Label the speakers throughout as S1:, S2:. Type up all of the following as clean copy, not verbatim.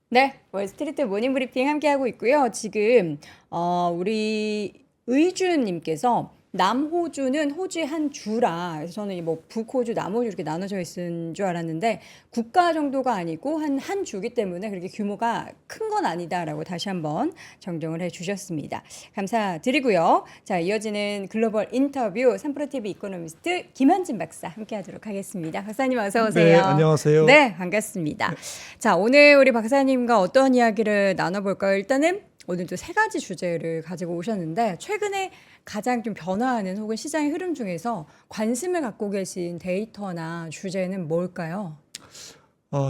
S1: 네, 월스트리트 모닝 브리핑 함께하고 있고요. 지금 우리 의주님께서 남호주는 호주의 한 주라. 그래서 저는 뭐 북호주, 남호주 이렇게 나눠져 있는 줄 알았는데 국가 정도가 아니고 한 주기 때문에 그렇게 규모가 큰 건 아니다라고 다시 한번 정정을 해주셨습니다. 감사드리고요. 자, 이어지는 글로벌 인터뷰 삼프로TV 이코노미스트 김한진 박사 함께하도록 하겠습니다. 박사님 어서
S2: 네,
S1: 오세요.
S2: 안녕하세요.
S1: 네, 반갑습니다. 자, 오늘 우리 박사님과 어떤 이야기를 나눠볼까요? 일단은 오늘 또 세 가지 주제를 가지고 오셨는데 최근에 가장 좀 변화하는 혹은 시장의 흐름 중에서 관심을 갖고 계신 데이터나 주제는 뭘까요?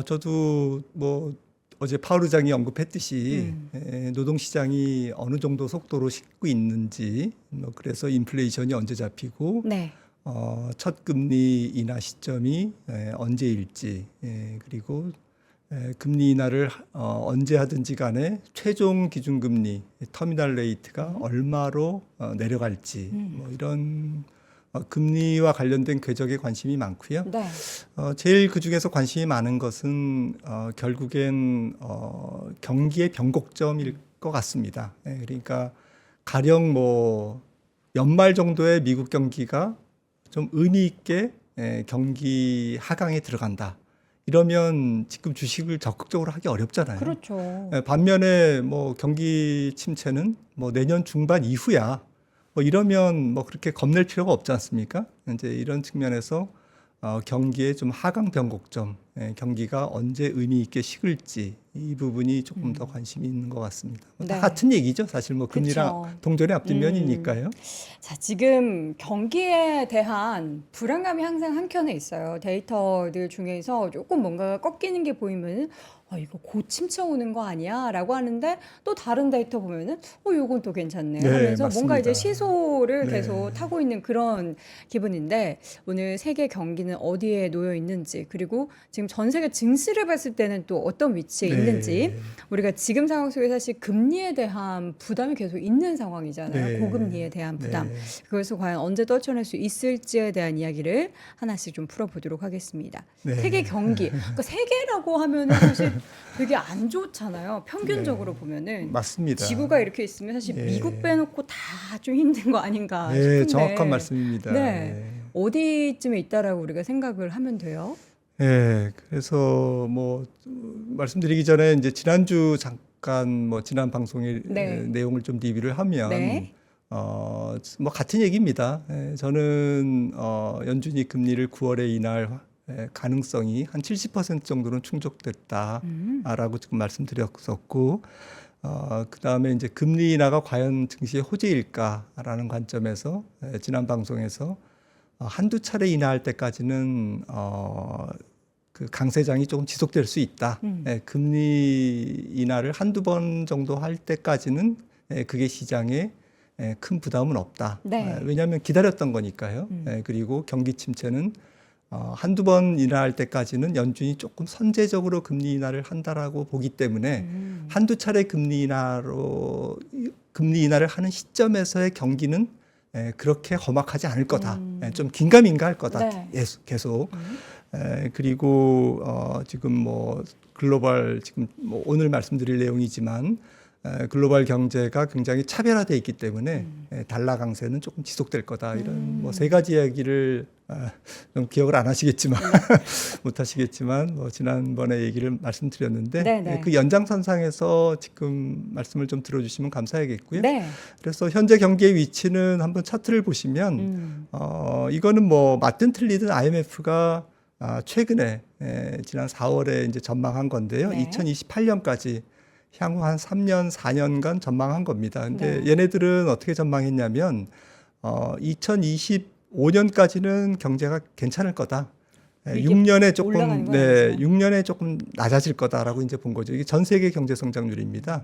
S2: 저도 뭐 어제 파월 의장이 언급했듯이
S1: 음.
S2: 노동시장이 어느 정도 속도로 식고 있는지, 뭐 그래서 인플레이션이 언제 잡히고
S1: 네.
S2: 첫 금리 인하 시점이 언제일지, 그리고 금리 인하를 언제 하든지 간에 최종 기준금리 터미널 레이트가 얼마로 내려갈지, 뭐 이런 금리와 관련된 궤적에 관심이 많고요.
S1: 네.
S2: 제일 그 중에서 관심이 많은 것은 결국엔 경기의 변곡점일 것 같습니다. 그러니까 가령 뭐 연말 정도에 미국 경기가 좀 의미 있게 경기 하강에 들어간다. 이러면 지금 주식을 적극적으로 하기 어렵잖아요.
S1: 그렇죠.
S2: 반면에 뭐 경기 침체는 뭐 내년 중반 이후야. 뭐 이러면 뭐 그렇게 겁낼 필요가 없지 않습니까? 이제 이런 측면에서 경기의 좀 하강 변곡점, 경기가 언제 의미 있게 식을지 이 부분이 조금 더 관심이 있는 것 같습니다. 다
S1: 네.
S2: 같은 얘기죠. 사실 뭐 금리랑
S1: 그쵸.
S2: 동전의 앞뒷면이니까요.
S1: 자, 지금 경기에 대한 불안감이 항상 한켠에 있어요. 데이터들 중에서 조금 뭔가가 꺾이는 게 보이면은 이거 곧 침체 오는 거 아니야? 라고 하는데 또 다른 데이터 보면은 요건 또 괜찮네
S2: 네,
S1: 하면서 뭔가 이제
S2: 맞습니다.
S1: 시소를
S2: 네.
S1: 계속 타고 있는 그런 기분인데 오늘 세계 경기는 어디에 놓여 있는지 그리고 지금 전 세계 증시를 봤을 때는 또 어떤 위치에 있는지
S2: 네.
S1: 우리가 지금 상황 속에 사실 금리에 대한 부담이 계속 있는 상황이잖아요.
S2: 네.
S1: 고금리에 대한 부담.
S2: 네.
S1: 그래서 과연 언제 떨쳐낼 수 있을지에 대한 이야기를 하나씩 좀 풀어보도록 하겠습니다.
S2: 네.
S1: 세계 경기. 그러니까 세계라고 하면은 사실 되게 안 좋잖아요. 평균적으로 보면은.
S2: 맞습니다.
S1: 지구가 이렇게 있으면 사실
S2: 예.
S1: 미국 빼놓고 다 좀 힘든 거 아닌가
S2: 네,
S1: 싶은데.
S2: 정확한 말씀입니다.
S1: 네. 어디쯤에 있다라고 우리가 생각을 하면 돼요?
S2: 그래서 뭐 말씀드리기 전에 이제 지난주 잠깐 뭐 지난 방송의
S1: 네.
S2: 내용을 좀 리뷰를 하면
S1: 네.
S2: 뭐 같은 얘기입니다. 연준이 금리를 9월에 인하할 가능성이 한 70% 정도는 충족됐다라고 지금 말씀드렸었고, 그 다음에 이제 금리 인하가 과연 증시의 호재일까라는 관점에서 지난 방송에서 한두 차례 인하할 때까지는 그 강세장이 조금 지속될 수 있다. 금리 인하를 한두 번 정도 할 때까지는 그게 시장에 큰 부담은 없다.
S1: 네.
S2: 왜냐하면 기다렸던 거니까요. 그리고 경기 침체는 한두 번 인하할 때까지는 연준이 조금 선제적으로 금리 인하를 한다라고 보기 때문에 한두 차례 금리 인하를 하는 시점에서의 경기는 그렇게 험악하지 않을 거다. 좀 긴가민가할 거다.
S1: 네.
S2: 계속. 그리고 지금 뭐 글로벌 지금 뭐 오늘 말씀드릴 내용이지만 글로벌 경제가 굉장히 차별화되어 있기 때문에 달러 강세는 조금 지속될 거다. 이런 뭐 세 가지 이야기를 좀 기억을 안 하시겠지만 못 하시겠지만 뭐 지난번에 얘기를 말씀드렸는데
S1: 네네.
S2: 그 연장선상에서 지금 말씀을 좀 들어주시면 감사하겠고요.
S1: 네.
S2: 그래서 현재 경기의 위치는 한번 차트를 보시면 이거는 뭐 맞든 틀리든 IMF가 최근에 지난 4월에 이제 전망한 건데요.
S1: 네.
S2: 2028년까지 향후 한 3년, 4년간 전망한 겁니다. 근데
S1: 네.
S2: 얘네들은 어떻게 전망했냐면 2025년까지는 경제가 괜찮을 거다.
S1: 이게
S2: 6년에
S1: 올라가는
S2: 조금
S1: 건 아니죠.
S2: 6년에 조금 낮아질 거다라고 이제 본 거죠. 이게 전 세계 경제 성장률입니다.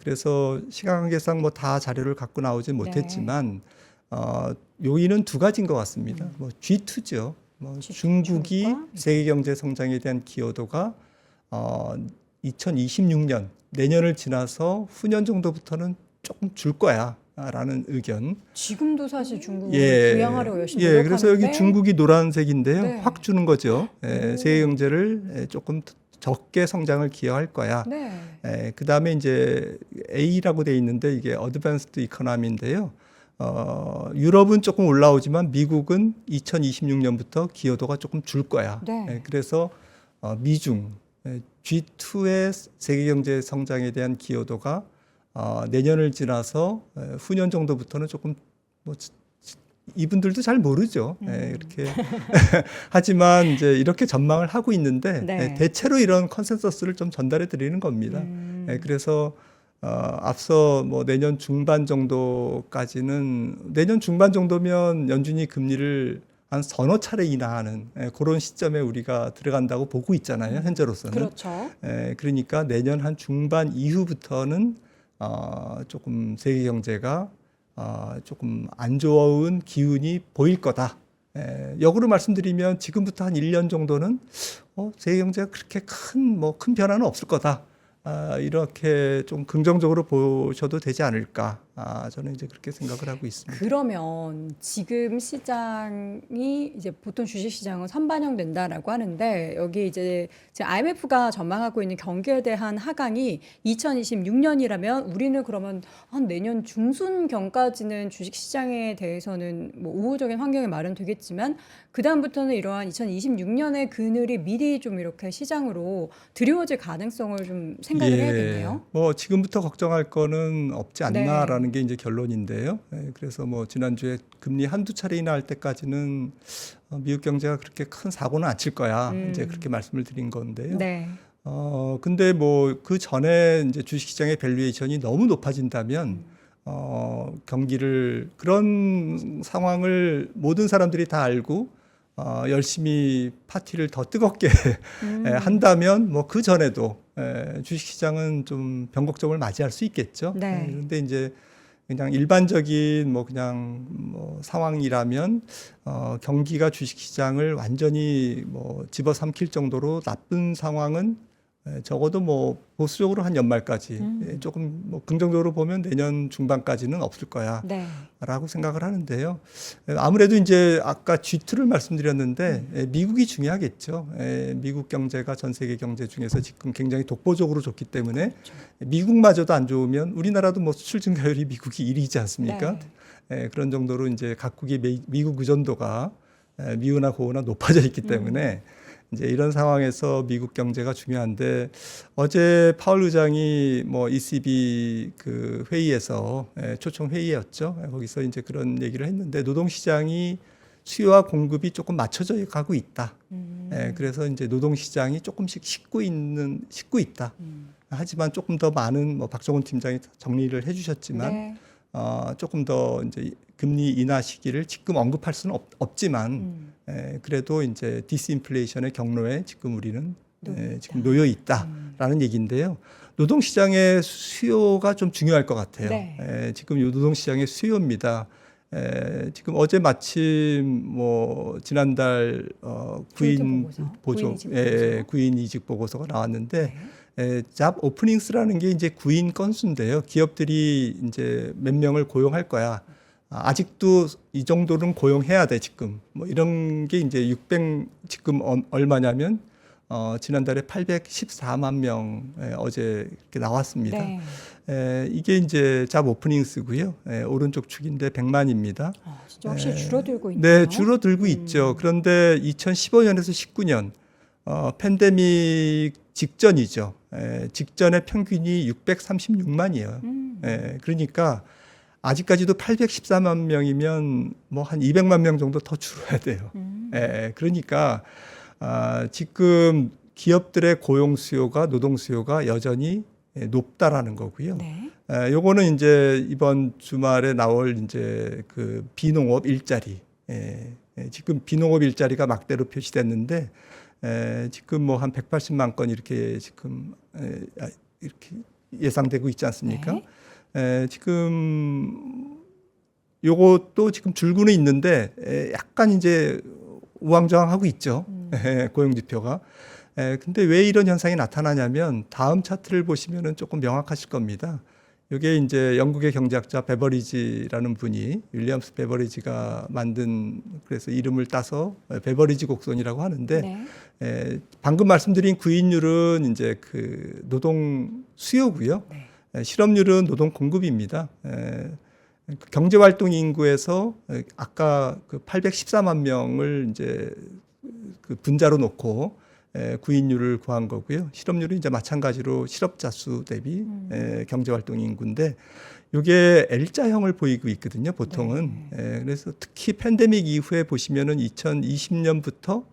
S2: 그래서 시간 관계상 뭐 다 자료를 갖고 나오진 못했지만 요인은 두 가지인 것 같습니다. 뭐 G2죠. 뭐 중국이
S1: 중국과?
S2: 세계 경제 성장에 대한 기여도가 2026년 내년을 지나서 후년 정도부터는 조금 줄 거야라는 의견.
S1: 지금도 사실 중국을 부양하려고 열심히
S2: 그래서 여기
S1: 노력하는데
S2: 중국이 노란색인데요.
S1: 네.
S2: 확 주는 거죠. 세계 경제를 조금 적게 성장을 기여할 거야.
S1: 네.
S2: 그다음에 이제 A라고 돼 있는데 이게 어드밴스드 이코노미인데요. 유럽은 조금 올라오지만 미국은 2026년부터 기여도가 조금 줄 거야.
S1: 네.
S2: 그래서 미중 G2의 세계 경제 성장에 대한 기여도가 내년을 지나서 후년 정도부터는 조금 뭐 이분들도 잘 모르죠. 이렇게 하지만 이제 이렇게 전망을 하고 있는데
S1: 네.
S2: 대체로 이런 컨센서스를 좀 전달해 드리는 겁니다. 그래서 앞서 뭐 내년 중반 정도까지는 내년 중반 정도면 연준이 금리를 한 서너 차례 인하하는 그런 시점에 우리가 들어간다고 보고 있잖아요. 현재로서는.
S1: 그렇죠.
S2: 그러니까 내년 한 중반 이후부터는 조금 세계 경제가 조금 안 좋은 기운이 보일 거다. 역으로 말씀드리면 지금부터 한 1년 정도는 세계 경제가 그렇게 큰 변화는 없을 거다. 이렇게 좀 긍정적으로 보셔도 되지 않을까. 저는 이제 그렇게 생각을 하고 있습니다.
S1: 그러면 지금 시장이 이제 보통 주식 시장은 선반영된다라고 하는데 여기 이제 지금 IMF가 전망하고 있는 경기에 대한 하강이 2026년이라면 우리는 그러면 한 내년 중순경까지는 주식 시장에 대해서는 뭐 우호적인 환경이 마련되겠지만 그 다음부터는 이러한 2026년의 그늘이 미리 좀 이렇게 시장으로 드리워질 가능성을 좀 생각을 해야겠네요.
S2: 뭐 지금부터 걱정할 거는 없지 않나라는
S1: 네.
S2: 게 이제 결론인데요. 그래서 뭐 지난주에 금리 한두 차례 인하할 때까지는 미국 경제가 그렇게 큰 사고는 안 칠 거야. 이제 그렇게 말씀을 드린 건데요.
S1: 네.
S2: 근데 뭐 그 전에 이제 주식시장의 밸류에이션이 너무 높아진다면 경기를 그런 상황을 모든 사람들이 다 알고 열심히 파티를 더 뜨겁게 한다면 뭐 그 전에도 주식시장은 좀 변곡점을 맞이할 수 있겠죠.
S1: 네.
S2: 그런데 이제 그냥 일반적인 뭐 그냥 뭐 상황이라면 경기가 주식시장을 완전히 뭐 집어삼킬 정도로 나쁜 상황은 적어도 뭐 보수적으로 한 연말까지 조금 뭐 긍정적으로 보면 내년 중반까지는 없을 거야.
S1: 네.
S2: 라고 생각을 하는데요. 아무래도 이제 아까 G2를 말씀드렸는데 미국이 중요하겠죠. 미국 경제가 전 세계 경제 중에서 지금 굉장히 독보적으로 좋기 때문에
S1: 그렇죠.
S2: 미국마저도 안 좋으면 우리나라도 뭐 수출 증가율이 미국이 1위지 않습니까?
S1: 네.
S2: 그런 정도로 이제 각국의 미국 의존도가 미우나 고우나 높아져 있기 때문에 이제 이런 상황에서 미국 경제가 중요한데 어제 파월 의장이 뭐 ECB 그 회의에서 초청 회의였죠. 거기서 이제 그런 얘기를 했는데 노동 시장이 수요와 공급이 조금 맞춰져 가고 있다. 그래서 이제 노동 시장이 조금씩 식고 있다. 하지만 조금 더 많은 뭐 박정훈 팀장이 정리를 해주셨지만
S1: 네.
S2: 조금 더 이제 금리 인하 시기를 지금 언급할 수는 없지만 그래도 이제 디스인플레이션의 경로에 지금 우리는 지금 놓여 있다라는 얘기인데요. 노동시장의 수요가 좀 중요할 것 같아요.
S1: 네.
S2: 지금 이 노동시장의 수요입니다. 지금 어제 마침 뭐 지난달 구인 보조, 구인 이직 보고서가 나왔는데 잡 오프닝스라는 게 이제 구인 건수인데요. 기업들이 이제 몇 명을 고용할 거야. 아직도 이 정도는 고용해야 돼 지금. 뭐 이런 게 이제 600 지금 얼마냐면 지난달에 814만 명 어제 이렇게 나왔습니다.
S1: 네.
S2: 이게 이제 잡 오프닝스고요. 오른쪽 축인데 100만입니다.
S1: 진짜 확실히 줄어들고 있네요.
S2: 네, 줄어들고 있죠. 그런데 2015년에서 19년 팬데믹 직전이죠. 직전의 평균이 636만이에요. 그러니까 아직까지도 814만 명이면 뭐 한 200만 명 정도 더 줄어야 돼요. 그러니까 지금 기업들의 고용 수요가 노동 수요가 여전히 높다라는 거고요.
S1: 네.
S2: 요거는 이제 이번 주말에 나올 이제 그 비농업 일자리. 지금 비농업 일자리가 막대로 표시됐는데 지금 뭐 한 180만 건 이렇게 지금 이렇게 예상되고 있지 않습니까?
S1: 네.
S2: 지금 요것도 지금 줄고는 있는데 약간 이제 우왕좌왕하고 있죠. 고용 지표가. 근데 왜 이런 현상이 나타나냐면 다음 차트를 보시면은 조금 명확하실 겁니다. 이게 이제 영국의 경제학자 베버리지라는 분이 윌리엄스 베버리지가 만든 그래서 이름을 따서 베버리지 곡선이라고 하는데
S1: 네.
S2: 방금 말씀드린 구인율은 이제 그 노동 수요고요.
S1: 네.
S2: 실업률은 노동 공급입니다. 경제활동 인구에서 아까 그 814만 명을 이제 그 분자로 놓고 구인율을 구한 거고요. 실업률은 이제 마찬가지로 실업자 수 대비 경제활동 인구인데 이게 L자형을 보이고 있거든요. 보통은. 그래서 특히 팬데믹 이후에 보시면은 2020년부터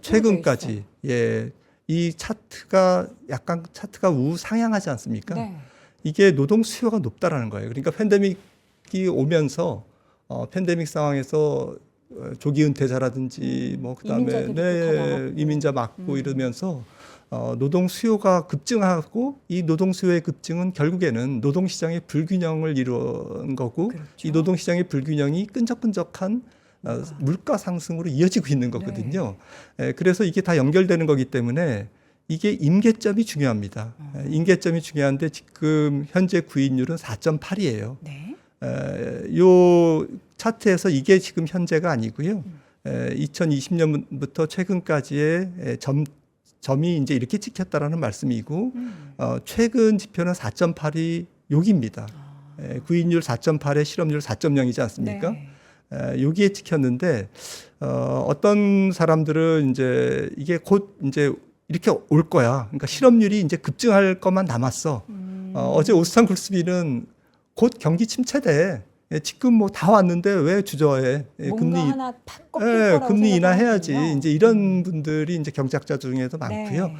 S2: 최근까지 이 차트가 약간 차트가 우상향하지 않습니까?
S1: 네.
S2: 이게 노동 수요가 높다라는 거예요. 그러니까 팬데믹이 오면서 팬데믹 상황에서 조기 은퇴자라든지 뭐 그다음에 이민자 맞고 이러면서 노동 수요가 급증하고 이 노동 수요의 급증은 결국에는 노동 시장의 불균형을 이루는 거고
S1: 그렇죠.
S2: 이 노동 시장의 불균형이 끈적끈적한 물가 상승으로 이어지고 있는 거거든요. 그래서 이게 다 연결되는 거기 때문에 이게 임계점이 중요합니다. 임계점이 중요한데 지금 현재 구인율은 4.8이에요.
S1: 네.
S2: 요 차트에서 이게 지금 현재가 아니고요. 2020년부터 최근까지의 점이 이제 이렇게 찍혔다라는 말씀이고 최근 지표는 4.8이 여기입니다. 구인율 4.8에 실업률 4.0이지 않습니까?
S1: 네.
S2: 여기에 찍혔는데 어떤 사람들은 이제 이게 곧 이제 이렇게 올 거야. 그러니까 실업률이 이제 급증할 것만 남았어. 어제 오스탄 글스비는 곧 경기 침체돼. 지금 뭐 다 왔는데 왜 주저해?
S1: 금리 하나 팍 꺾일 거라고
S2: 금리 인하해야지.
S1: 생각하는군요.
S2: 이제 이런 분들이 이제 경제학자 중에도 많고요.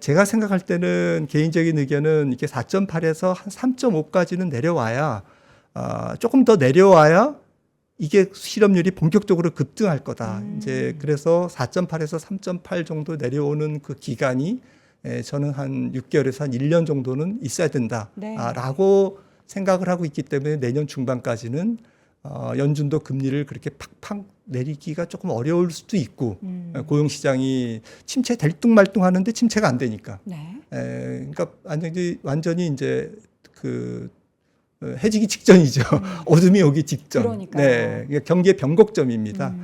S2: 제가 생각할 때는 개인적인 의견은 이게 4.8에서 한 3.5까지는 내려와야 조금 더 내려와야 이게 실업률이 본격적으로 급등할 거다. 이제 그래서 4.8에서 3.8 정도 내려오는 그 기간이 저는 한 6개월에서 한 1년 정도는 있어야 된다라고 생각을 하고 있기 때문에 내년 중반까지는 연준도 금리를 그렇게 팍팍 내리기가 조금 어려울 수도 있고 고용 시장이 침체 될 뚱말뚱 하는데 침체가 안 되니까. 그러니까 완전히 이제 그 해지기 직전이죠. 어둠이 오기 직전.
S1: 그러니까요.
S2: 그러니까 경기의 변곡점입니다.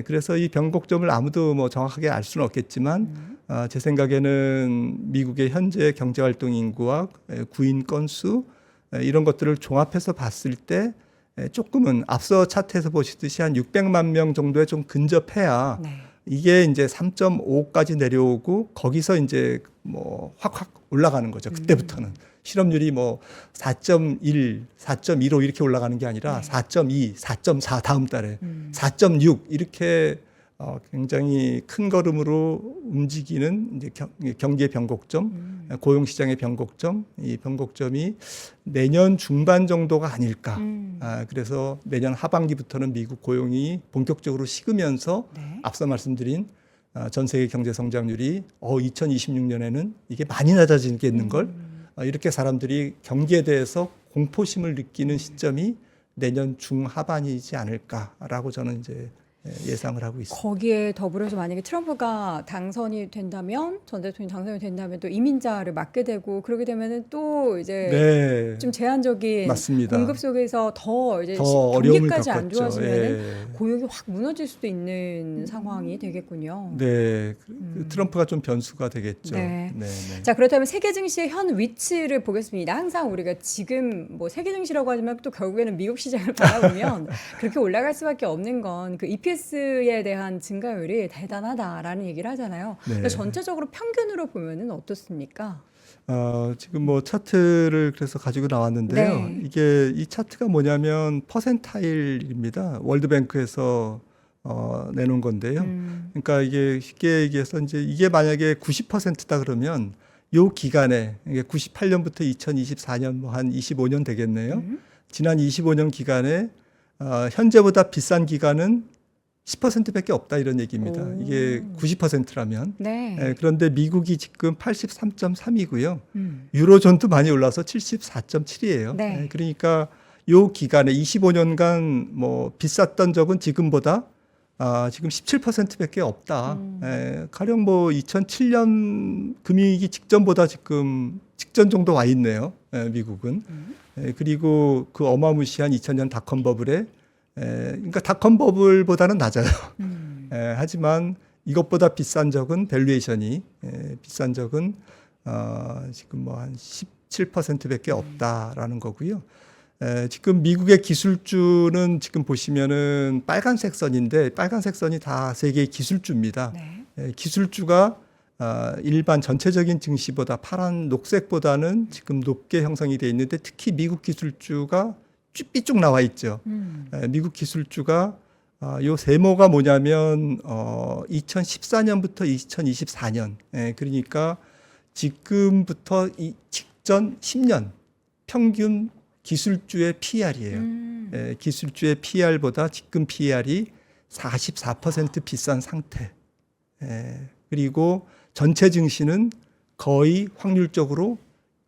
S2: 그래서 이 변곡점을 아무도 뭐 정확하게 알 수는 없겠지만 제 생각에는 미국의 현재 경제활동 인구와 구인 건수 이런 것들을 종합해서 봤을 때 조금은 앞서 차트에서 보시듯이 한 600만 명 정도에 좀 근접해야 이게 이제 3.5까지 내려오고 거기서 이제 뭐 확확 올라가는 거죠. 그때부터는. 실업률이 뭐 4.1, 4.15 이렇게 올라가는 게 아니라 4.2, 4.4 다음 달에 4.6 이렇게 굉장히 큰 걸음으로 움직이는 이제 경기의 변곡점, 고용 시장의 변곡점, 이 변곡점이 내년 중반 정도가 아닐까. 그래서 내년 하반기부터는 미국 고용이 본격적으로 식으면서 앞서 말씀드린 전 세계 경제 성장률이 2026년에는 이게 많이 낮아지겠는 걸 이렇게 사람들이 경기에 대해서 공포심을 느끼는 시점이 내년 중하반이지 않을까라고 저는 이제 예상을 하고 있습니다.
S1: 거기에 더불어서 만약에 트럼프가 당선이 된다면 전 대통령이 당선이 된다면 또 이민자를 막게 되고 그러게 되면은 또 이제 좀 제한적인
S2: 맞습니다.
S1: 공급 속에서 더 이제
S2: 어려움을
S1: 경기까지 안
S2: 겪었죠.
S1: 좋아지면은 고용이 확 무너질 수도 있는 상황이 되겠군요.
S2: 트럼프가 좀 변수가 되겠죠.
S1: 자, 그렇다면 세계 증시의 현 위치를 보겠습니다. 항상 우리가 지금 뭐 세계 증시라고 하지만 또 결국에는 미국 시장을 바라보면 그렇게 올라갈 수밖에 없는 건 그 EPS에 대한 증가율이 대단하다라는 얘기를 하잖아요. 그러니까 전체적으로 평균으로 보면은 어떻습니까?
S2: 지금 뭐 차트를 그래서 가지고 나왔는데요. 이게 이 차트가 뭐냐면 퍼센타일입니다. 월드뱅크에서 내놓은 건데요. 그러니까 이게 쉽게 얘기해서 이제 이게 만약에 90%다 그러면 요 기간에 이게 98년부터 2024년 뭐 한 25년 되겠네요. 지난 25년 기간에 현재보다 비싼 기간은 10%밖에 없다 이런 얘기입니다. 이게 90%라면. 그런데 미국이 지금 83.3이고요. 유로존도 많이 올라서 74.7이에요. 그러니까 요 기간에 25년간 뭐 비쌌던 적은 지금보다 지금 17%밖에 없다. 가령 뭐 2007년 금융위기 직전보다 지금 직전 정도 와 있네요. 미국은. 그리고 그 어마무시한 2000년 닷컴 버블에 그러니까 닷컴 버블보다는 낮아요. 하지만 이것보다 비싼 적은 밸류에이션이 비싼 적은 지금 뭐 한 17%밖에 없다라는 거고요. 지금 미국의 기술주는 지금 보시면은 빨간색 선인데 빨간색 선이 다 세계의 기술주입니다.
S1: 네.
S2: 기술주가 일반 전체적인 증시보다 파란 녹색보다는 지금 높게 형성이 되어 있는데 특히 미국 기술주가 삐쭉 나와 있죠. 미국 기술주가 요 세모가 뭐냐면 2014년부터 2024년 그러니까 지금부터 직전 10년 평균 기술주의 PR이에요. 기술주의 PR보다 지금 PR이 44% 비싼 상태. 그리고 전체 증시는 거의 확률적으로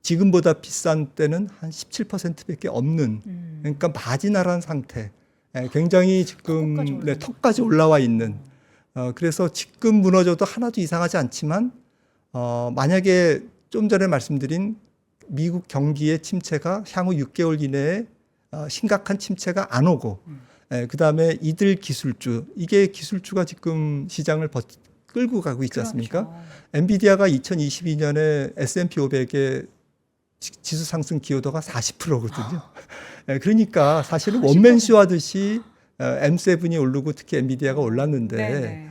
S2: 지금보다 비싼 때는 한 17%밖에 없는 그러니까 마지나란 상태. 굉장히 지금 턱까지 올라와 있는. 그래서 지금 무너져도 하나도 이상하지 않지만 만약에 좀 전에 말씀드린 미국 경기의 침체가 향후 6개월 이내에 심각한 침체가 안 오고 그다음에 이들 기술주 이게 기술주가 지금 시장을 끌고 가고 있지 않습니까?
S1: 그렇죠.
S2: 엔비디아가 2022년에 S&P 500의 지수 상승 기여도가 40%거든요. 그러니까 사실은 원맨쇼 하듯이 M7이 오르고 특히 엔비디아가 올랐는데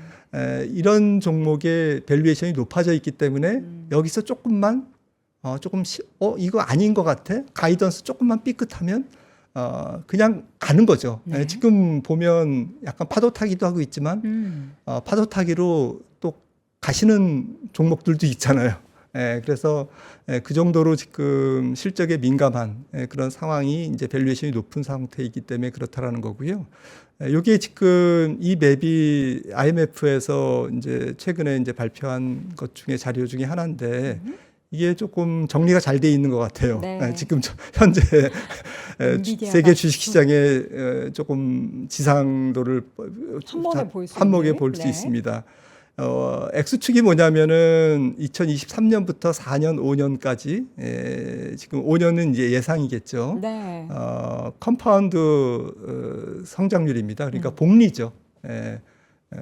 S2: 이런 종목의 밸류에이션이 높아져 있기 때문에 여기서 조금만 이거 아닌 것 같아? 가이던스 조금만 삐끗하면 그냥 가는 거죠.
S1: 네.
S2: 지금 보면 약간 파도 타기도 하고 있지만 파도 타기로 또 가시는 종목들도 있잖아요. 그래서 그 정도로 지금 실적에 민감한 그런 상황이 이제 밸류에이션이 높은 상태이기 때문에 그렇다라는 거고요. 요게 지금 이 맵이 IMF에서 이제 최근에 이제 발표한 것 중에 자료 중에 하나인데 이게 조금 정리가 잘 돼 있는 것 같아요.
S1: 네.
S2: 지금 현재 세계 주식 시장에
S1: 네.
S2: 조금 지상도를
S1: 한목에
S2: 볼 수
S1: 네.
S2: 있습니다. X축이 뭐냐면은 2023년부터 4년, 5년까지 지금 5년은 이제 예상이겠죠.
S1: 네.
S2: 컴파운드 성장률입니다. 그러니까 복리죠.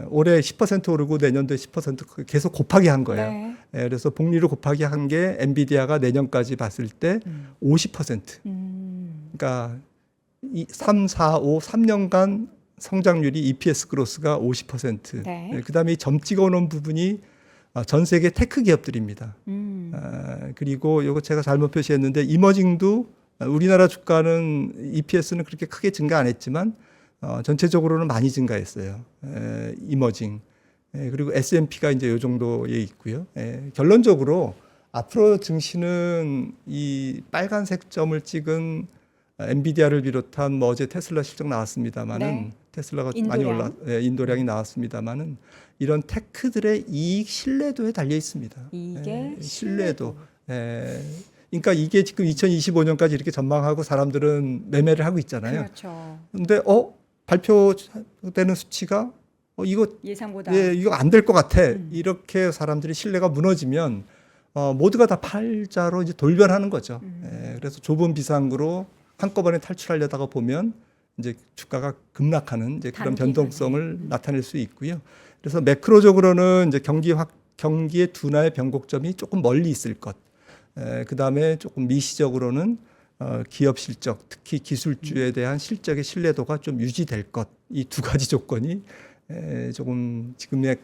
S2: 올해 10% 오르고 내년도에 10% 계속 곱하기 한 거예요.
S1: 네.
S2: 그래서 복리를 곱하기 한 게 엔비디아가 내년까지 봤을 때 50%. 그러니까 3, 4, 5, 3년간 성장률이 EPS 그로스가 50%.
S1: 네.
S2: 그다음에 이 점 찍어놓은 부분이 전 세계 테크 기업들입니다. 그리고 이거 제가 잘못 표시했는데 이머징도 우리나라 주가는 EPS는 그렇게 크게 증가 안 했지만 전체적으로는 많이 증가했어요. 이머징. 그리고 S&P가 이제 이 정도에 있고요. 결론적으로 앞으로 증시는 이 빨간색 점을 찍은 엔비디아를 비롯한 뭐 어제 테슬라 실적 나왔습니다만은
S1: 네.
S2: 테슬라가
S1: 인도량.
S2: 많이 인도량이 나왔습니다만은 이런 테크들의 이익 신뢰도에 달려 있습니다.
S1: 이게
S2: 신뢰도. 그러니까 이게 지금 2025년까지 이렇게 전망하고 사람들은 매매를 하고 있잖아요.
S1: 그렇죠.
S2: 근데 발표되는 수치가 이거
S1: 예상보다
S2: 이거 안 될 것 같아. 이렇게 사람들이 신뢰가 무너지면 모두가 다 팔자로 이제 돌변하는 거죠. 그래서 좁은 비상구로 한꺼번에 탈출하려다가 보면 이제 주가가 급락하는 이제 그런 변동성을 나타낼 수 있고요. 그래서 매크로적으로는 이제 경기의 둔화의 변곡점이 조금 멀리 있을 것. 그다음에 조금 미시적으로는 기업 실적, 특히 기술주에 대한 실적의 신뢰도가 좀 유지될 것. 이 두 가지 조건이 조금 지금의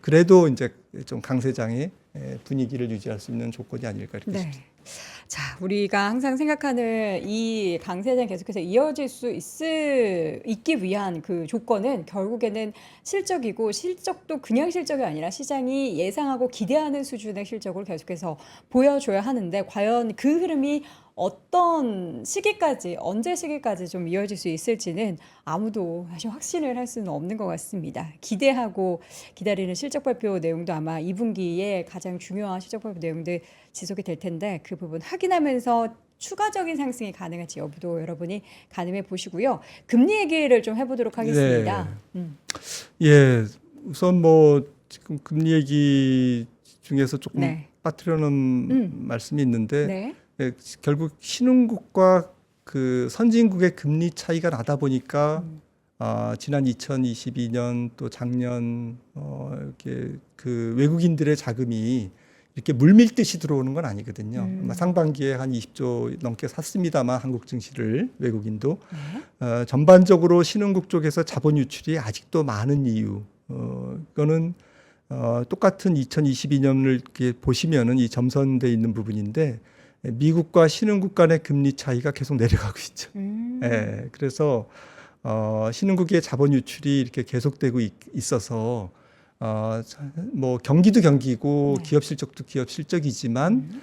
S2: 그래도 이제 좀 강세장의 분위기를 유지할 수 있는 조건이 아닐까 이렇게
S1: 네.
S2: 싶습니다.
S1: 자, 우리가 항상 생각하는 이 강세장 계속해서 이어질 수 있기 위한 그 조건은 결국에는 실적이고 실적도 그냥 실적이 아니라 시장이 예상하고 기대하는 수준의 실적을 계속해서 보여줘야 하는데 과연 그 흐름이 어떤 시기까지, 언제 시기까지 좀 이어질 수 있을지는 아무도 사실 확신을 할 수는 없는 것 같습니다. 기대하고 기다리는 실적 발표 내용도 아마 2분기에 가장 중요한 실적 발표 내용들 지속이 될 텐데 그 부분 확인하면서 추가적인 상승이 가능할지 여부도 여러분이 가늠해 보시고요. 금리 얘기를 좀 해보도록 하겠습니다.
S2: 예, 우선 뭐 지금 금리 얘기 중에서 조금
S1: 네.
S2: 빠뜨려놓은 말씀이 있는데
S1: 네.
S2: 결국 신흥국과 그 선진국의 금리 차이가 나다 보니까 지난 2022년 또 작년 이렇게 그 외국인들의 자금이 이렇게 물밀듯이 들어오는 건 아니거든요. 아마 상반기에 한 20조 넘게 샀습니다만 한국 증시를 외국인도 전반적으로 신흥국 쪽에서 자본 유출이 아직도 많은 이유. 이거는 똑같은 2022년을 이렇게 보시면은 이 점선돼 있는 부분인데 미국과 신흥국 간의 금리 차이가 계속 내려가고 있죠. 예, 그래서 신흥국의 자본 유출이 이렇게 계속되고 있어서 뭐 경기도 경기고
S1: 네.
S2: 기업 실적도 기업 실적이지만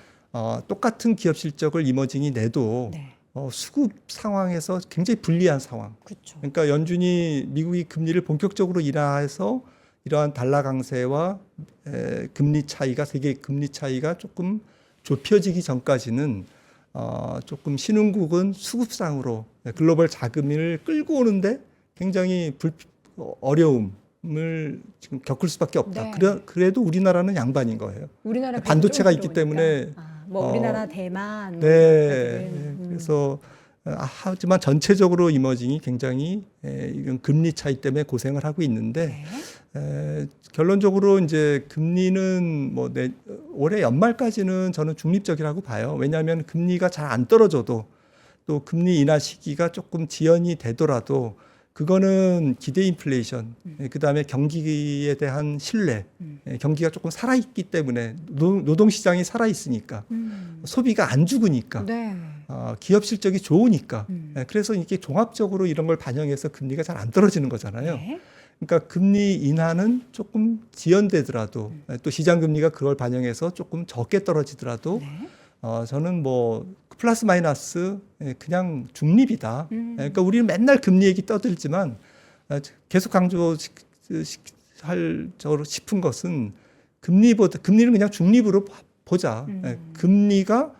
S2: 똑같은 기업 실적을 이머징이 내도
S1: 네.
S2: 수급 상황에서 굉장히 불리한 상황.
S1: 그렇죠.
S2: 그러니까 연준이 미국이 금리를 본격적으로 인하해서 이러한 달러 강세와 금리 차이가 세계 금리 차이가 조금 좁혀지기 전까지는 조금 신흥국은 수급상으로 글로벌 자금을 끌고 오는데 굉장히 어려움을 지금 겪을 수밖에 없다.
S1: 네.
S2: 그래도 우리나라는 양반인 거예요.
S1: 우리나라
S2: 반도체가
S1: 배도 좀
S2: 있기
S1: 들어오니까.
S2: 때문에
S1: 뭐 우리나라, 대만, 뭐
S2: 네,
S1: 이런 것들은,
S2: 그래서 하지만 전체적으로 이머징이 굉장히 이런 금리 차이 때문에 고생을 하고 있는데 결론적으로 이제 금리는 뭐 올해 연말까지는 저는 중립적이라고 봐요. 왜냐하면 금리가 잘 안 떨어져도 또 금리 인하 시기가 조금 지연이 되더라도 그거는 기대 인플레이션, 그다음에 경기에 대한 신뢰, 경기가 조금 살아있기 때문에 노동시장이 살아있으니까 소비가 안 죽으니까
S1: 네.
S2: 기업 실적이 좋으니까 그래서 이게 종합적으로 이런 걸 반영해서 금리가 잘 안 떨어지는 거잖아요.
S1: 네.
S2: 그러니까 금리 인하는 조금 지연되더라도 또 시장 금리가 그걸 반영해서 조금 적게 떨어지더라도
S1: 네.
S2: 저는 뭐 플러스 마이너스 그냥 중립이다. 그러니까 우리는 맨날 금리 얘기 떠들지만 계속 강조할 싶은 것은 금리는 그냥 중립으로 보자. 금리가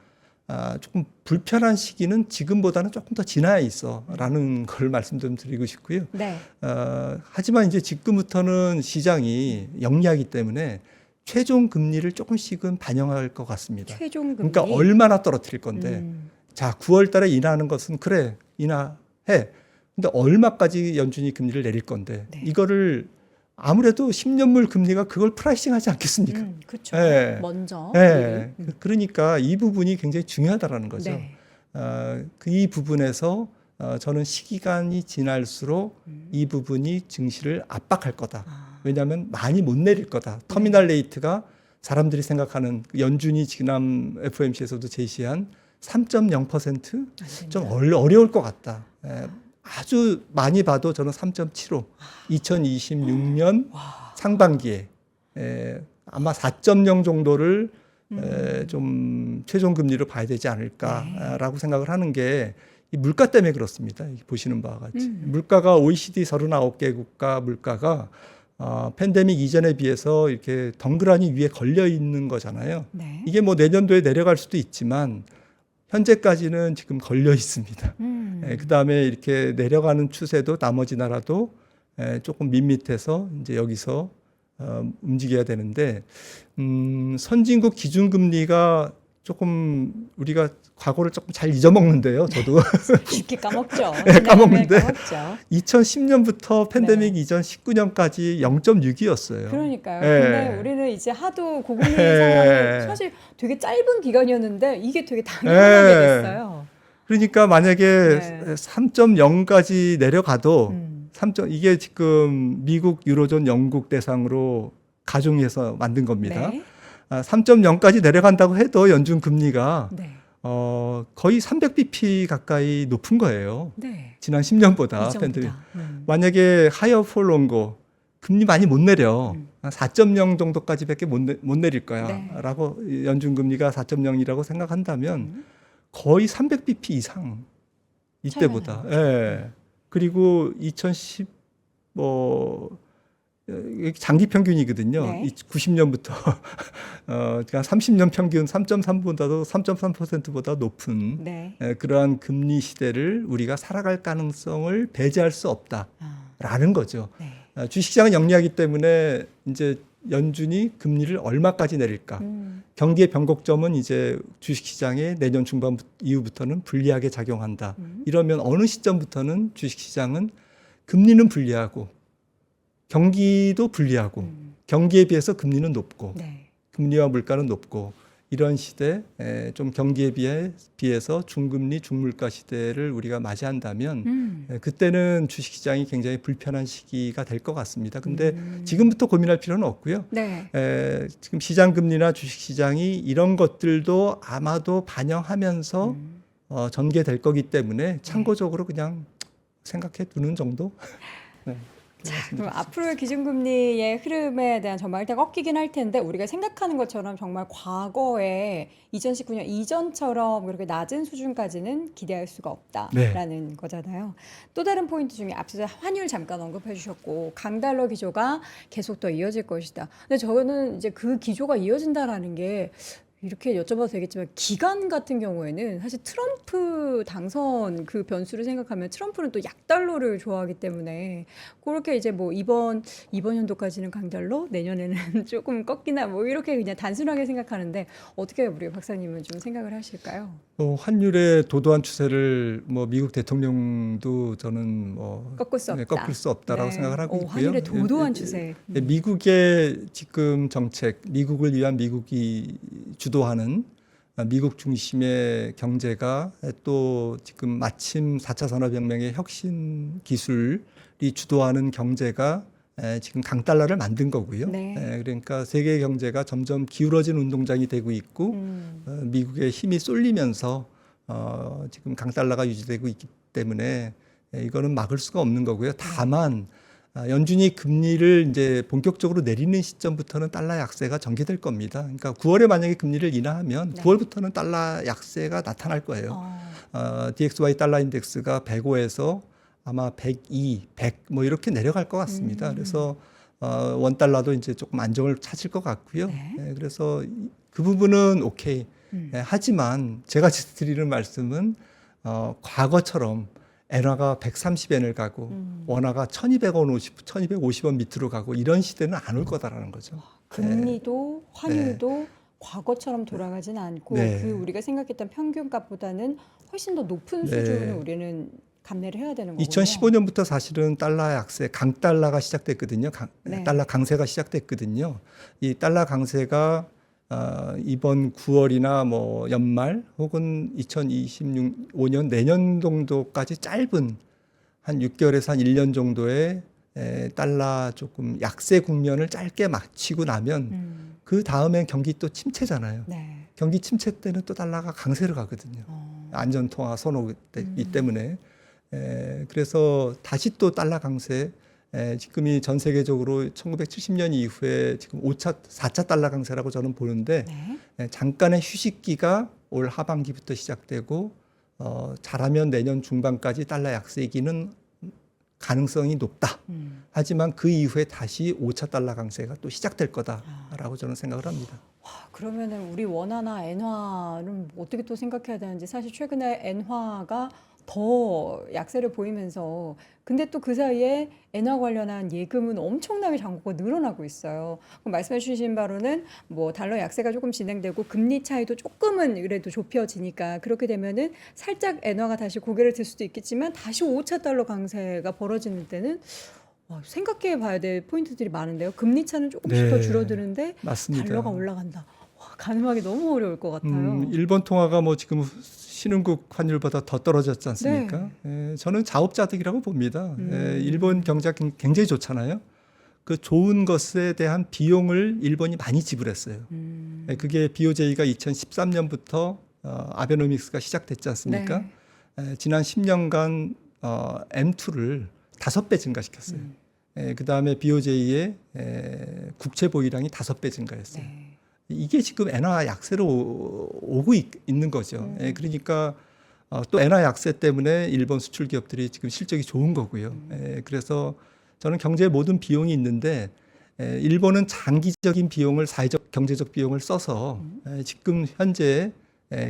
S2: 조금 불편한 시기는 지금보다는 조금 더 지나야 있어라는 걸 말씀 좀 드리고 싶고요.
S1: 네.
S2: 하지만 이제 지금부터는 시장이 영리하기 때문에 최종 금리를 조금씩은 반영할 것 같습니다.
S1: 최종 금리.
S2: 그러니까 얼마나 떨어뜨릴 건데. 자, 9월 달에 인하하는 것은 그래, 인하해. 근데 얼마까지 연준이 금리를 내릴 건데.
S1: 네.
S2: 이거를 아무래도 10년물 금리가 그걸 프라이싱 하지 않겠습니까?
S1: 그렇죠.
S2: 네.
S1: 먼저.
S2: 네. 그러니까 이 부분이 굉장히 중요하다라는 거죠.
S1: 네.
S2: 이 부분에서 저는 시기간이 지날수록 이 부분이 증시를 압박할 거다. 왜냐하면 많이 못 내릴 거다. 터미널 레이트가 사람들이 생각하는 연준이 지난 FOMC에서도 제시한 3.0% 좀 어려울 것 같다. 아주 많이 봐도 저는 3.75. 2026년 상반기에 아마 4.0 정도를 좀 최종 금리로 봐야 되지 않을까라고 생각을 하는 게 이 물가 때문에 그렇습니다. 보시는 바와 같이 물가가 OECD 39개 국가 물가가 팬데믹 이전에 비해서 이렇게 덩그러니 위에 걸려 있는 거잖아요.
S1: 네.
S2: 이게 뭐 내년도에 내려갈 수도 있지만 현재까지는 지금 걸려 있습니다. 그다음에 이렇게 내려가는 추세도 나머지 나라도 조금 밋밋해서 이제 여기서 움직여야 되는데 선진국 기준금리가 조금 우리가 과거를 조금 잘 잊어먹는데요. 저도
S1: 쉽게 까먹죠.
S2: 네, 까먹는데
S1: 까먹죠.
S2: 2010년부터 팬데믹 이전 19년까지 0.6이었어요.
S1: 그러니까요.
S2: 네.
S1: 근데 우리는 이제 하도 고금리
S2: 네.
S1: 상황이 사실 되게 짧은 기간이었는데 이게 되게 당연하게
S2: 네.
S1: 됐어요.
S2: 그러니까 만약에
S1: 네.
S2: 3.0까지 내려가도 이게 지금 미국, 유로존, 영국 대상으로 가중해서 만든 겁니다.
S1: 네.
S2: 3.0까지 내려간다고 해도 연준 금리가
S1: 네.
S2: 거의 300bp 가까이 높은 거예요.
S1: 네.
S2: 지난 10년보다. 팬데믹.
S1: 이전보다.
S2: 만약에 하이어 폴 롱고 금리 많이 못 내려. 4.0 정도까지밖에 못 내릴 거야.
S1: 네.
S2: 라고 연준 금리가 4.0이라고 생각한다면 거의 300bp 이상 이때보다. 예. 그리고 2010 장기 평균이거든요.
S1: 네.
S2: 90년부터 그러니까 30년 평균 3.3보다도 3.3%보다 높은
S1: 네.
S2: 그러한 금리 시대를 우리가 살아갈 가능성을 배제할 수 없다라는 거죠.
S1: 네.
S2: 주식시장은 영리하기 때문에 이제 연준이 금리를 얼마까지 내릴까? 경기의 변곡점은 이제 주식시장에 내년 중반 이후부터는 불리하게 작용한다. 이러면 어느 시점부터는 주식시장은 금리는 불리하고 경기도 불리하고 경기에 비해서 금리는 높고
S1: 네.
S2: 금리와 물가는 높고 이런 시대 좀 경기에 비해서 중금리 중물가 시대를 우리가 맞이한다면 그때는 주식시장이 굉장히 불편한 시기가 될 것 같습니다. 근데 지금부터 고민할 필요는 없고요.
S1: 네.
S2: 지금 시장금리나 주식시장이 이런 것들도 아마도 반영하면서 전개될 거기 때문에 참고적으로 그냥 생각해 두는 정도. 네.
S1: 자, 그럼 앞으로의 기준금리의 흐름에 대한 전망 일단 꺾이긴 할 텐데 우리가 생각하는 것처럼 정말 과거에 2019년 이전처럼 그렇게 낮은 수준까지는 기대할 수가 없다라는 거잖아요. 또 다른 포인트 중에 앞서서 환율 잠깐 언급해 주셨고 강달러 기조가 계속 더 이어질 것이다. 근데 저는 이제 그 기조가 이어진다라는 게 이렇게 여쭤봐도 되겠지만 기간 같은 경우에는 사실 트럼프 당선 그 변수를 생각하면 트럼프는 또 약달러를 좋아하기 때문에 그렇게 이제 뭐 이번 연도까지는 강달러, 내년에는 조금 꺾이나 뭐 이렇게 그냥 단순하게 생각하는데 어떻게 우리 박사님은 좀 생각을 하실까요?
S2: 환율의 도도한 추세를 뭐 미국 대통령도 저는 뭐
S1: 꺾을 수 없다.
S2: 꺾을 수 없다라고
S1: 네.
S2: 생각을 하고 있고요.
S1: 환율의 도도한 추세.
S2: 미국의 지금 정책, 미국을 위한 미국이 주도하는 미국 중심의 경제가 또 지금 마침 4차 산업혁명의 혁신 기술이 주도하는 경제가 지금 강달러를 만든 거고요.
S1: 네.
S2: 그러니까 세계 경제가 점점 기울어진 운동장이 되고 있고 미국의 힘이 쏠리면서 지금 강달러가 유지되고 있기 때문에 이거는 막을 수가 없는 거고요. 다만 연준이 금리를 이제 본격적으로 내리는 시점부터는 달러 약세가 전개될 겁니다. 그러니까 9월에 만약에 금리를 인하하면
S1: 네.
S2: 9월부터는 달러 약세가 나타날 거예요. DXY 달러 인덱스가 105에서 아마 102, 100 뭐 이렇게 내려갈 것 같습니다. 그래서 원 달러도 이제 조금 안정을 찾을 것 같고요.
S1: 네.
S2: 그래서 그 부분은 오케이. 하지만 제가 드리는 말씀은 과거처럼 엔화가 130엔을 가고 원화가 1,200원, 1,250원 밑으로 가고 이런 시대는 안 올 거다라는 거죠.
S1: 금리도 환율도 과거처럼 돌아가진 않고
S2: 네.
S1: 그 우리가 생각했던 평균값보다는 훨씬 더 높은
S2: 네.
S1: 수준을 우리는 감내를 해야 되는 거고요.
S2: 2015년부터 사실은 달러 약세, 강달러가 시작됐거든요.
S1: 네. 달러
S2: 달러 강세가 시작됐거든요. 이 달러 강세가 이번 9월이나 뭐 연말 혹은 2025년 내년 정도까지 짧은 한 6개월에서 한 1년 정도의 달러 조금 약세 국면을 짧게 마치고 나면 그 다음엔 경기 또 침체잖아요.
S1: 네.
S2: 경기 침체 때는 또 달러가 강세로 가거든요. 안전통화 선호이기 때문에. 그래서 다시 또 달러 강세, 지금이 전 세계적으로 1970년 이후에 지금 4차 달러 강세라고 저는 보는데
S1: 네.
S2: 잠깐의 휴식기가 올 하반기부터 시작되고 잘하면 내년 중반까지 달러 약세기는 가능성이 높다. 하지만 그 이후에 다시 5차 달러 강세가 또 시작될 거다라고 저는 생각을 합니다.
S1: 그러면은 우리 원화나 엔화는 어떻게 또 생각해야 되는지 사실 최근에 엔화가 더 약세를 보이면서 근데 또 그 사이에 엔화 관련한 예금은 엄청나게 잔고가 늘어나고 있어요. 그럼 말씀해 주신 바로는 뭐 달러 약세가 조금 진행되고 금리 차이도 조금은 그래도 좁혀지니까 그렇게 되면은 살짝 엔화가 다시 고개를 들 수도 있겠지만 다시 5차 달러 강세가 벌어지는 때는 생각해 봐야 될 포인트들이 많은데요. 금리 차는 조금씩 더 줄어드는데
S2: 맞습니다.
S1: 달러가 올라간다. 가늠하기 너무 어려울 것 같아요.
S2: 일본 통화가 뭐 지금 신흥국 환율보다 더 떨어졌지 않습니까? 저는 자업자득이라고 봅니다. 일본 경제가 굉장히 좋잖아요. 그 좋은 것에 대한 비용을 일본이 많이 지불했어요. 그게 BOJ가 2013년부터 아베노믹스가 시작됐지 않습니까? 지난 10년간 M2를 5배 증가시켰어요. 그 다음에 BOJ의 국채 보유량이 5배 증가했어요. 이게 지금 엔화 약세로 오고 있는 거죠. 그러니까 또 엔화 약세 때문에 일본 수출 기업들이 지금 실적이 좋은 거고요. 그래서 저는 경제에 모든 비용이 있는데 일본은 장기적인 비용을 사회적 경제적 비용을 써서 지금 현재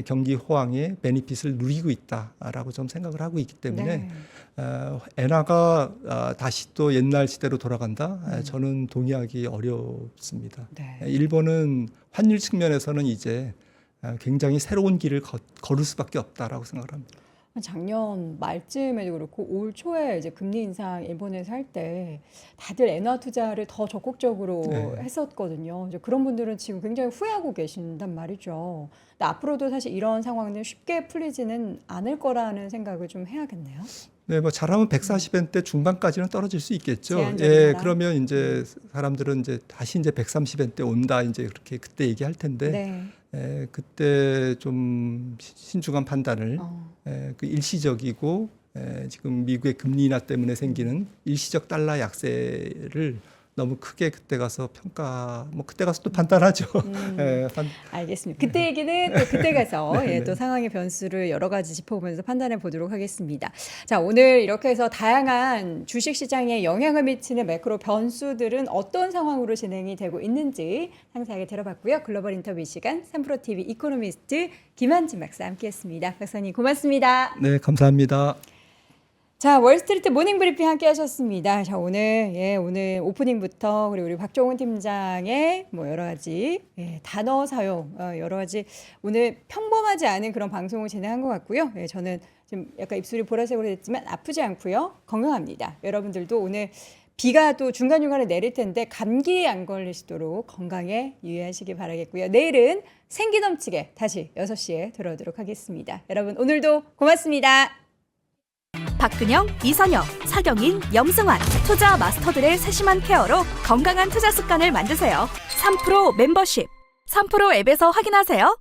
S2: 경기 호황의 베니핏을 누리고 있다라고 좀 생각을 하고 있기 때문에
S1: 네.
S2: 엔화가 다시 또 옛날 시대로 돌아간다? 저는 동의하기 어렵습니다.
S1: 네.
S2: 일본은 환율 측면에서는 이제 굉장히 새로운 길을 걸을 수밖에 없다라고 생각을 합니다.
S1: 작년 말쯤에도 그렇고 올 초에 이제 금리 인상 일본에서 할 때 다들 엔화 투자를 더 적극적으로
S2: 네.
S1: 했었거든요. 이제 그런 분들은 지금 굉장히 후회하고 계신단 말이죠. 근데 앞으로도 사실 이런 상황은 쉽게 풀리지는 않을 거라는 생각을 좀 해야겠네요.
S2: 네, 뭐 잘하면 140엔대 중반까지는 떨어질 수 있겠죠.
S1: 제한적인
S2: 예,
S1: 하락.
S2: 그러면 이제 사람들은 이제 다시 이제 130엔대 온다 이제 그렇게 그때 얘기할 텐데,
S1: 네.
S2: 그때 좀 신중한 판단을 그 일시적이고 지금 미국의 금리 인하 때문에 생기는 일시적 달러 약세를 너무 크게 그때 가서 뭐 그때 가서 또 판단하죠.
S1: 알겠습니다. 그때 얘기는 또 그때 가서
S2: 네,
S1: 예, 또 상황의 변수를 여러 가지 짚어보면서 판단해 보도록 하겠습니다. 자, 오늘 이렇게 해서 다양한 주식 시장에 영향을 미치는 매크로 변수들은 어떤 상황으로 진행이 되고 있는지 상세하게 들어봤고요. 글로벌 인터뷰 시간 3프로TV 이코노미스트 김한진 박사 함께했습니다. 박사님 고맙습니다.
S2: 네, 감사합니다.
S1: 자, 월스트리트 모닝 브리핑 함께 하셨습니다. 자, 오늘 오프닝부터 그리고 우리 박종훈 팀장의 뭐 여러 가지 단어 사용, 여러 가지 오늘 평범하지 않은 그런 방송을 진행한 것 같고요. 저는 좀 약간 입술이 보라색으로 됐지만 아프지 않고요. 건강합니다. 여러분들도 오늘 비가 또 중간중간에 내릴 텐데 감기에 안 걸리시도록 건강에 유의하시기 바라겠고요. 내일은 생기 넘치게 다시 6시에 들어오도록 하겠습니다. 여러분 오늘도 고맙습니다.
S3: 박근영, 이선영, 사경인, 염승환 투자 마스터들의 세심한 케어로 건강한 투자 습관을 만드세요. 3프로 멤버십 3프로 앱에서 확인하세요.